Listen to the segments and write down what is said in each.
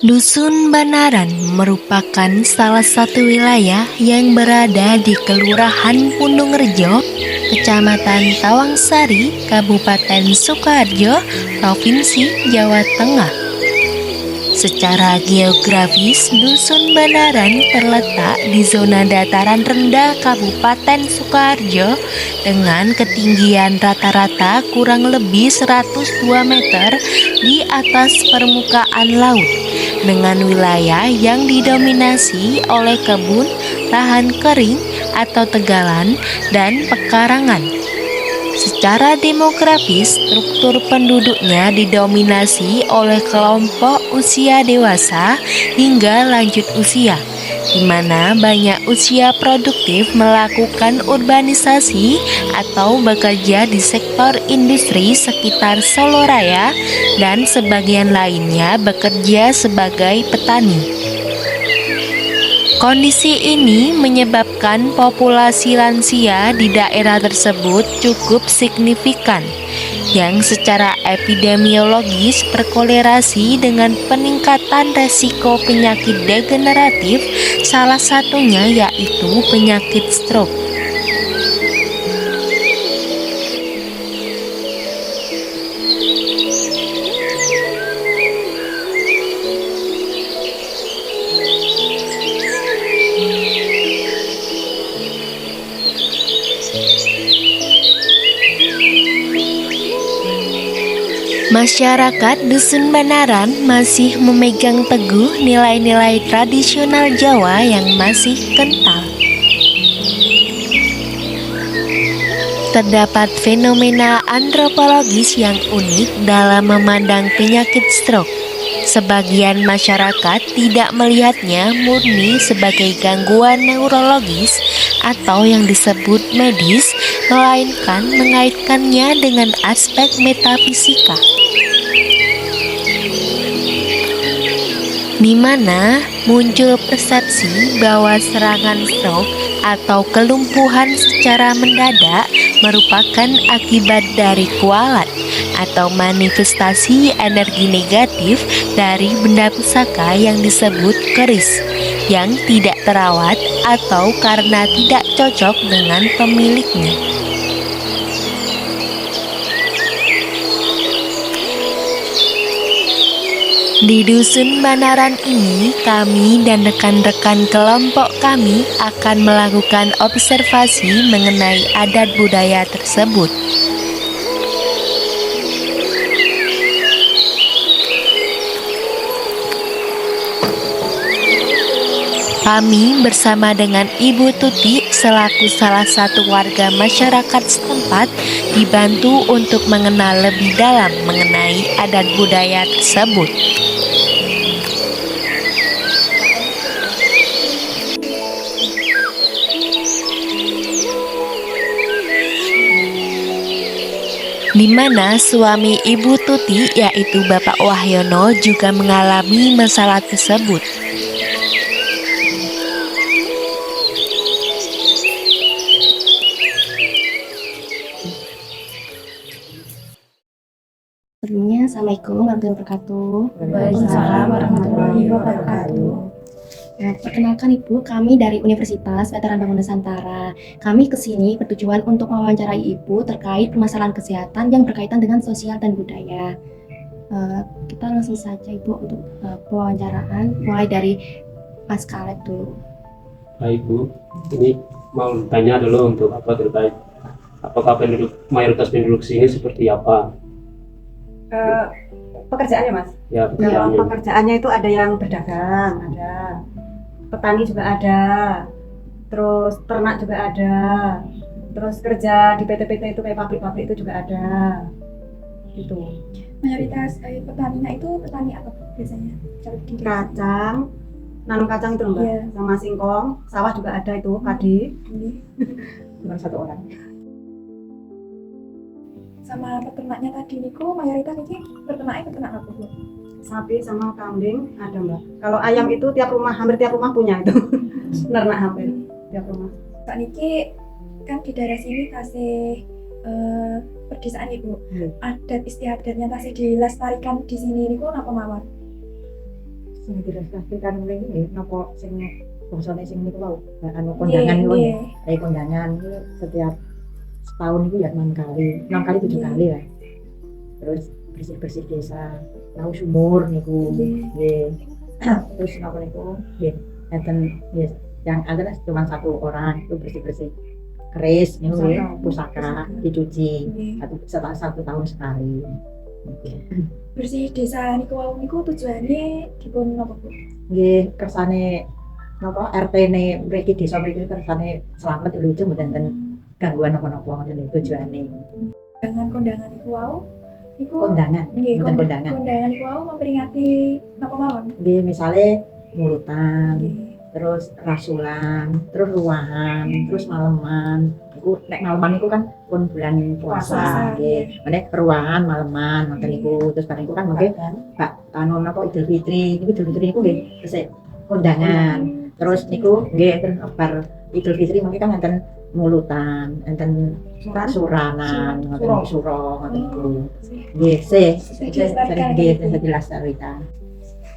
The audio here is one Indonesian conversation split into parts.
Dusun Banaran merupakan salah satu wilayah yang berada di Kelurahan Pundungrejo, Kecamatan Tawangsari, Kabupaten Sukoharjo, Provinsi Jawa Tengah. Secara geografis, Dusun Banaran terletak di zona dataran rendah Kabupaten Sukoharjo dengan ketinggian rata-rata kurang lebih 102 meter di atas permukaan laut, dengan wilayah yang didominasi oleh kebun, lahan kering atau tegalan, dan pekarangan. Secara demografis, struktur penduduknya didominasi oleh kelompok usia dewasa hingga lanjut usia, di mana banyak usia produktif melakukan urbanisasi atau bekerja di sektor industri sekitar Solo Raya, dan sebagian lainnya bekerja sebagai petani. Kondisi ini menyebabkan populasi lansia di daerah tersebut cukup signifikan, yang secara epidemiologis berkolerasi dengan peningkatan resiko penyakit degeneratif, salah satunya yaitu penyakit stroke. Masyarakat Dusun Banaran masih memegang teguh nilai-nilai tradisional Jawa yang masih kental. Terdapat fenomena antropologis yang unik dalam memandang penyakit stroke. Sebagian masyarakat tidak melihatnya murni sebagai gangguan neurologis atau yang disebut medis, melainkan mengaitkannya dengan aspek metafisika, di mana muncul persepsi bahwa serangan stroke atau kelumpuhan secara mendadak merupakan akibat dari kualat atau manifestasi energi negatif dari benda pusaka yang disebut keris, yang tidak terawat atau karena tidak cocok dengan pemiliknya. Di Dusun Banaran ini, kami dan rekan-rekan kelompok kami akan melakukan observasi mengenai adat budaya tersebut. Kami bersama dengan Ibu Tuti selaku salah satu warga masyarakat setempat dibantu untuk mengenal lebih dalam mengenai adat budaya tersebut. Di mana suami Ibu Tuti yaitu Bapak Wahyono juga mengalami masalah tersebut. Sebelumnya, Assalamualaikum warahmatullahi wabarakatuh. Waalaikumsalam warahmatullahi wabarakatuh. Nah, perkenalkan Ibu, kami dari Universitas Veteran Bangun Nusantara. Kami kesini bertujuan untuk mewawancarai Ibu terkait permasalahan kesehatan yang berkaitan dengan sosial dan budaya. Kita langsung saja Ibu untuk pewawancaraan, mulai dari Mas Kaleb dulu. Baik Bu, ini mau tanya dulu untuk apa terkait apakah mayoritas penduduk sini seperti apa? Pekerjaannya Mas? Ya, Kalau pekerjaannya itu ada yang berdagang, ada petani juga ada, terus ternak juga ada, terus kerja di PT-PT itu kayak pabrik-pabrik itu juga ada, gitu. Mayoritas petaninya itu petani apa biasanya? Kacang, nanam kacang itu Mbak, Iya. sama singkong, sawah juga ada itu, padi, bukan satu orang. Sama peternaknya tadi niku mayoritas ini peternak apa Bu? Sapi sama kambing ada Mbak. Kalau ayam itu hampir tiap rumah punya itu, ternak hampir tiap rumah. Saat niki kan di daerah sini tasih pedesaan Ibu. Adat istiadatnya tasih dilestarikan di sini niku napa mawon? Sing direalisasikan mrene nggih napa sing bangsane sing niku wau anu kondangan niku nggih. Kayak kondangan itu setiap setahun itu ya 6 kali, 6 kali 7 kali lah. Terus bersih-bersih desa, tahu sumur niku nggih. Terus napa niku nggih enten nggih yang ada cuma satu orang itu bersih-bersih keris niku nggih, pusaka dicuci setelah 1 tahun sekali. Bersih desa niku wau niku tujuannya dipun napa Bu? Nggih kersane napa RT-ne mriki desa mriki kersane slamet lucu mboten enten gangguan napa-napa ngoten niku tujuane. Kondangan niku wau niku Kondangan, nggih mboten kondangan. kondangan niku wau memperingati napa mawon? Nggih misale mulutan, Nggih. terus rasulan, terus ruahan, terus maleman. Iku nek maleman iku kan pun bulan Puasa, puasa nggih. Nek ruahan maleman ngoten niku. Terus bareng iku kan mungkin Pak anu napa Idul Fitri. Niku Idul Fitri niku nggih tesih kondangan. Terus niku nggih enten bar Idul Fitri mungkin kan enten mulutan, enten suranan, ngoten suro ngoten niku. Nggih, sering nggih dilestarikan.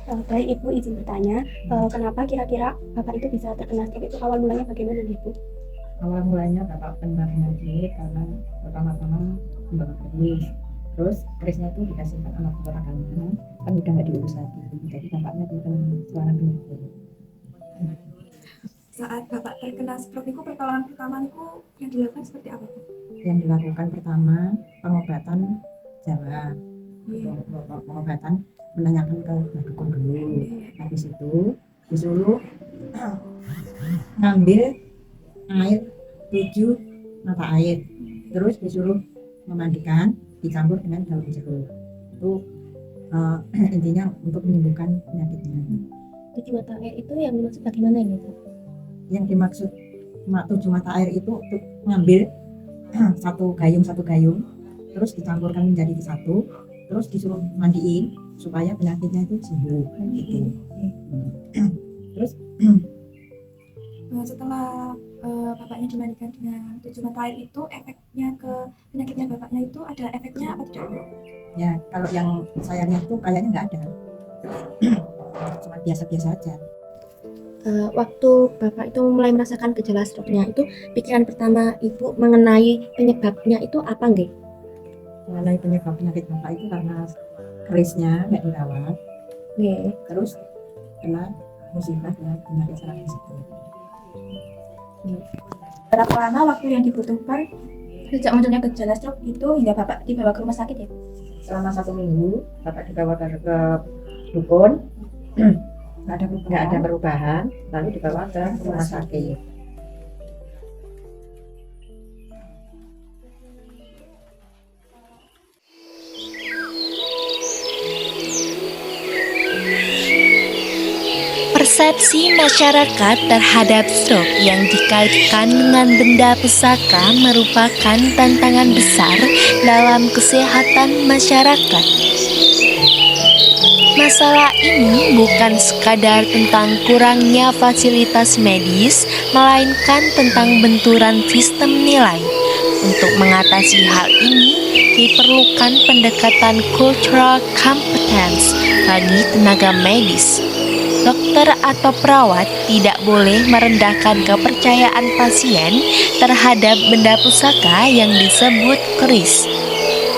Baik Ibu, izin bertanya, kenapa kira-kira Bapak itu bisa terkena stroke itu awal mulanya bagaimana nih Bu? Awal mulanya Bapak kena penyakit karena pertama-tama kembang keris. Terus kerisnya itu dikasihkan anak keponakannya, kan udah nggak diurus lagi. Jadi bapaknya itu kena serangan penyakit. Saat Bapak terkena stroke niku pertolongan pertama niku yang dilakukan seperti apa Bu? Yang dilakukan pertama pengobatan Jawa. Pengobatan menanyakan ke dukun dulu. Habis itu disuruh ngambil air 7 mata air, terus disuruh memandikan dicampur dengan daun jeruk. Itu intinya untuk menyembuhkan penyakitnya. 7 mata air itu yang dimaksud bagaimana ini Bu? Yang dimaksud 7 mata air itu untuk ngambil satu gayung, terus dicampurkan menjadi satu, terus disuruh mandiin supaya penyakitnya itu sembuh gitu. Terus Setelah bapaknya dimandikan dengan 7 mata air itu, efeknya ke penyakitnya bapaknya itu ada efeknya apa tidak Bu? ya kalau yang saya lihat tuh kayaknya nggak ada, cuma biasa-biasa aja. Waktu Bapak itu mulai merasakan gejala stroke-nya itu, pikiran pertama Ibu mengenai penyebabnya itu apa nggih? Mengenai penyebab penyakit bapak itu karena kerisnya nggak dirawat, Nggih. terus kena musibah dengan penyakit serangan stroke. Berapa lama waktu yang dibutuhkan sejak munculnya gejala stroke itu hingga Bapak dibawa ke rumah sakit ya? Selama 1 minggu bapak dibawa ke dukun, nggak ada perubahan, lalu dibawa ke rumah sakit. Persepsi masyarakat terhadap stroke yang dikaitkan dengan benda pusaka merupakan tantangan besar dalam kesehatan masyarakat. Masalah ini bukan sekadar tentang kurangnya fasilitas medis, melainkan tentang benturan sistem nilai. Untuk mengatasi hal ini, diperlukan pendekatan cultural competence bagi tenaga medis. Dokter atau perawat tidak boleh merendahkan kepercayaan pasien terhadap benda pusaka yang disebut keris,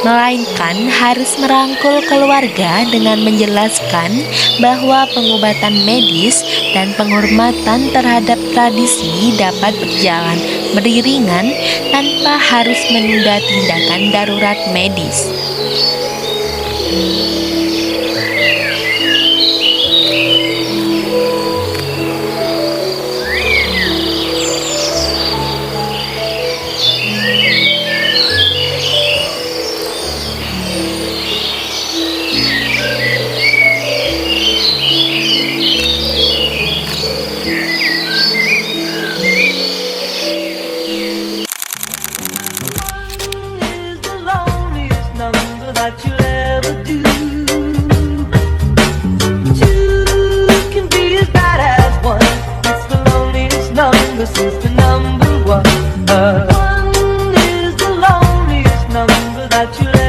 melainkan harus merangkul keluarga dengan menjelaskan bahwa pengobatan medis dan penghormatan terhadap tradisi dapat berjalan beriringan tanpa harus menunda tindakan darurat medis. That you'll ever do. Two can be as bad as one. It's the loneliest number since the number one. One is the loneliest number that you'll ever do.